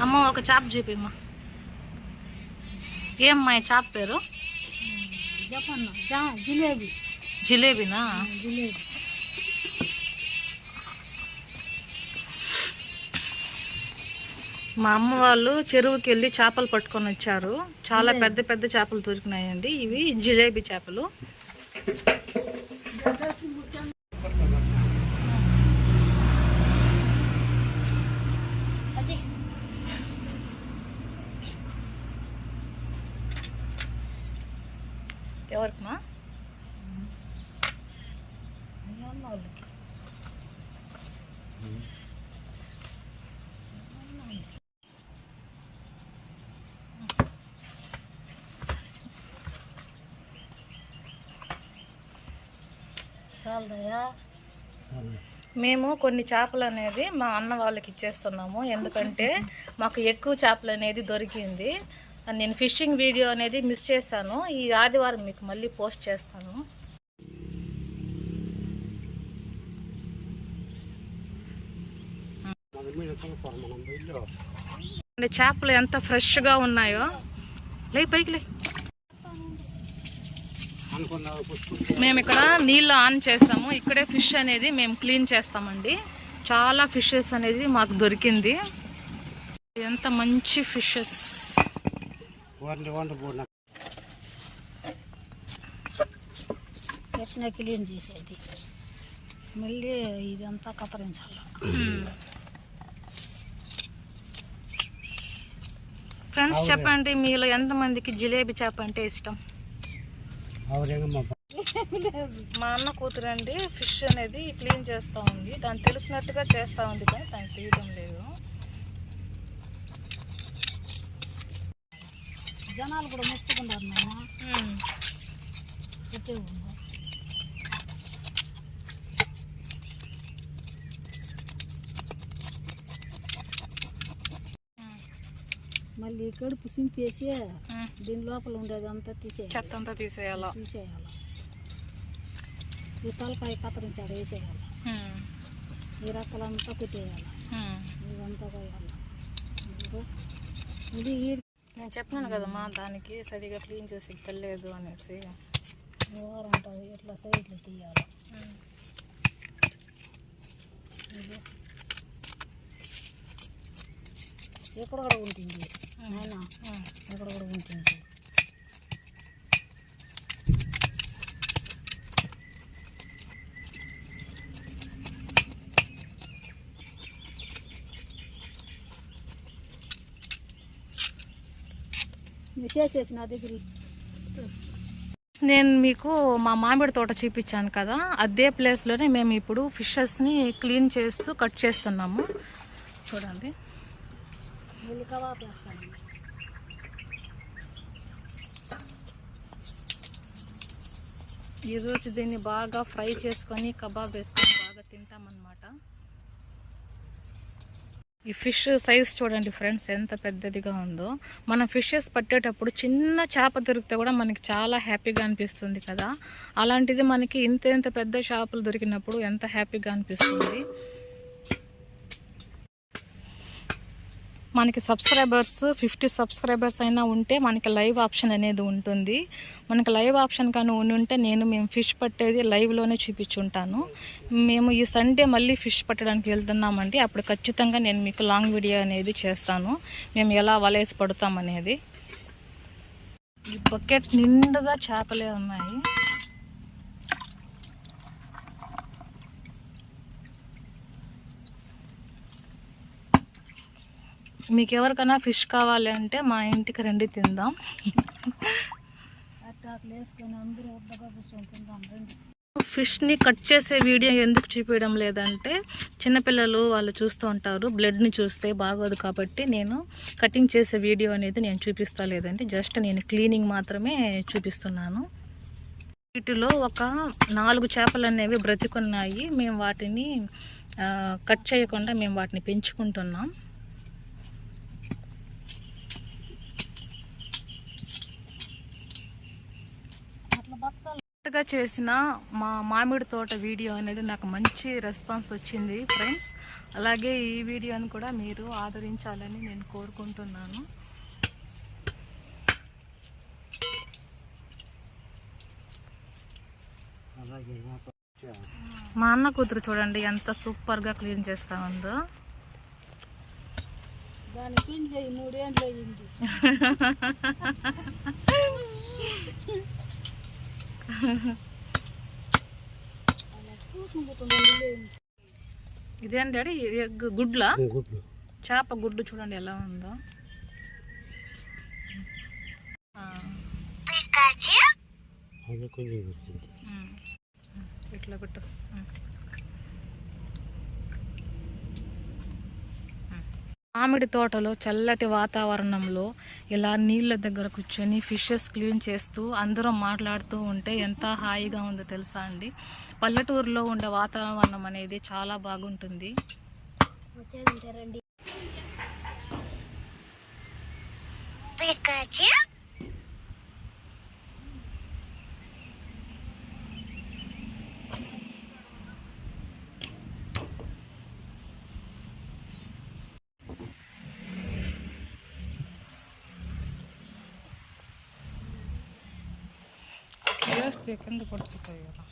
అమ్మ ఒక చేప చూపిమ్మా. ఏమ్మా చేప పేరు? జిలేబీ. జిలేబీనా? జిలేబీ. మా అమ్మ వాళ్ళు చెరువుకి వెళ్ళి చేపలు పట్టుకొని వచ్చారు. చాలా పెద్ద పెద్ద చేపలు దొరికినాయండి. ఇవి జిలేబీ చేపలు. ఎవరికమ్మా? వాళ్ళకి. మేము కొన్ని చేపలు అనేది మా అన్న వాళ్ళకి ఇచ్చేస్తున్నాము. ఎందుకంటే మాకు ఎక్కువ చేపలు అనేది దొరికింది. నేను ఫిషింగ్ వీడియో అనేది మిస్ చేశాను. ఈ ఆదివారం మీకు మళ్ళీ పోస్ట్ చేస్తాను. చేపలు ఎంత ఫ్రెష్గా ఉన్నాయో. లే పైకి లే. మేము ఇక్కడ నీళ్ళు ఆన్ చేస్తాము. ఇక్కడే ఫిష్ అనేది మేము క్లీన్ చేస్తామండి. చాలా ఫిషెస్ అనేది మాకు దొరికింది. ఎంత మంచి ఫిషెస్. ఎట్లా క్లీన్ చేసేది, మళ్ళీ ఇదంతా కత్తిరించాలి. ఫ్రెండ్స్ చెప్పండి, మీలో ఎంతమందికి జిలేబీ చేప అంటే ఇష్టం? మా అన్న కూతురు అండి ఫిష్ అనేది క్లీన్ చేస్తూ ఉంది. దాన్ని తెలిసినట్టుగా చేస్తూ ఉంది, కానీ దానికి తెలియడం లేదు. జనాలు కూడా మొక్కుతున్నారు నాన్న. మళ్ళీ కడుపు సింపేసి దీని లోపల ఉండేది అంతా తీసేయాలి. చెత్త అంతా తీసేయాలి. ఈ తలకాయ కత్తిరించాడు వేసేయాలి. ఈ రక్కలంతా పెట్టేయాలి. ఇదంతా పోయాలి. ఇది నేను చెప్పినాను కదమ్మా, దానికి సరిగా క్లీన్ చేసి తెలియదు అనేసి. ఉంటుంది ఇట్లా సైడ్లో తీయాలి. ఎక్కడ కూడా ఉంటుంది నాయన, ఎక్కడ కూడా ఉంటుంది. చేసేసి నా దగ్గర నేను మీకు మా మామిడి తోట చూపించాను కదా, అదే ప్లేస్లోనే మేము ఇప్పుడు ఫిషెస్ని క్లీన్ చేస్తూ కట్ చేస్తున్నాము. చూడండి. ఈరోజు దీన్ని బాగా ఫ్రై చేసుకొని కబాబ్ వేసుకొని బాగా తింటామన్నమాట. ఈ ఫిష్ సైజ్ చూడండి ఫ్రెండ్స్, ఎంత పెద్దదిగా ఉందో. మనం ఫిషెస్ పట్టేటప్పుడు చిన్న చేప దొరికితే కూడా మనకి చాలా హ్యాపీగా అనిపిస్తుంది కదా. అలాంటిది మనకి ఇంత పెద్ద చేపలు దొరికినప్పుడు ఎంత హ్యాపీగా అనిపిస్తుంది. మనకి సబ్స్క్రైబర్స్ 50 సబ్స్క్రైబర్స్ అయినా ఉంటే మనకి లైవ్ ఆప్షన్ అనేది ఉంటుంది. మనకి లైవ్ ఆప్షన్ కానీ ఉంటే మేము ఫిష్ పట్టేది లైవ్లోనే చూపించుంటాను. మేము ఈ సండే మళ్ళీ ఫిష్ పట్టడానికి వెళ్తున్నామండి. అప్పుడు ఖచ్చితంగా నేను మీకు లాంగ్ వీడియో అనేది చేస్తాను, మేము ఎలా వలేసి పడతామనేది. ఈ బకెట్ నిండుగా చేపలే ఉన్నాయి. మీకు ఎవరికైనా ఫిష్ కావాలి అంటే మా ఇంటికి రండి, తిందాం. ఫిష్ని కట్ చేసే వీడియో ఎందుకు చూపించడం లేదంటే చిన్నపిల్లలు వాళ్ళు చూస్తూ ఉంటారు, బ్లడ్ని చూస్తే బాగోదు కాబట్టి నేను కటింగ్ చేసే వీడియో అనేది నేను చూపిస్తా లేదంటే జస్ట్ నేను క్లీనింగ్ మాత్రమే చూపిస్తున్నాను. వీటిలో ఒక 4 చేపలు అనేవి బ్రతికున్నాయి. మేము వాటిని కట్ చేయకుండా మేము వాటిని పెంచుకుంటున్నాం. కొత్తగా చేసిన మా మామిడి తోట వీడియో అనేది నాకు మంచి రెస్పాన్స్ వచ్చింది ఫ్రెండ్స్. అలాగే ఈ వీడియోని కూడా మీరు ఆదరించాలని నేను కోరుకుంటున్నాను. మా అన్న కూతురు చూడండి ఎంత సూపర్గా క్లీన్ చేస్తా ఉందో. దాని క్లీన్ చేయి 3 ఏళ్ళు అయ్యింది. ఇదేంటి డాడీ గుడ్లా? చేప గుడ్డు చూడండి ఎలా ఉందో. ఇట్లా పెట్టు. మామిడి తోటలో చల్లటి వాతావరణంలో ఇలా నీళ్ళ దగ్గర కూర్చొని ఫిషెస్ క్లీన్ చేస్తూ అందరం మాట్లాడుతూ ఉంటే ఎంత హాయిగా ఉందో తెలుసా అండి. పల్లెటూరులో ఉండే వాతావరణం అనేది చాలా బాగుంటుంది. వేస్తే కింద పడుతుంది కదా.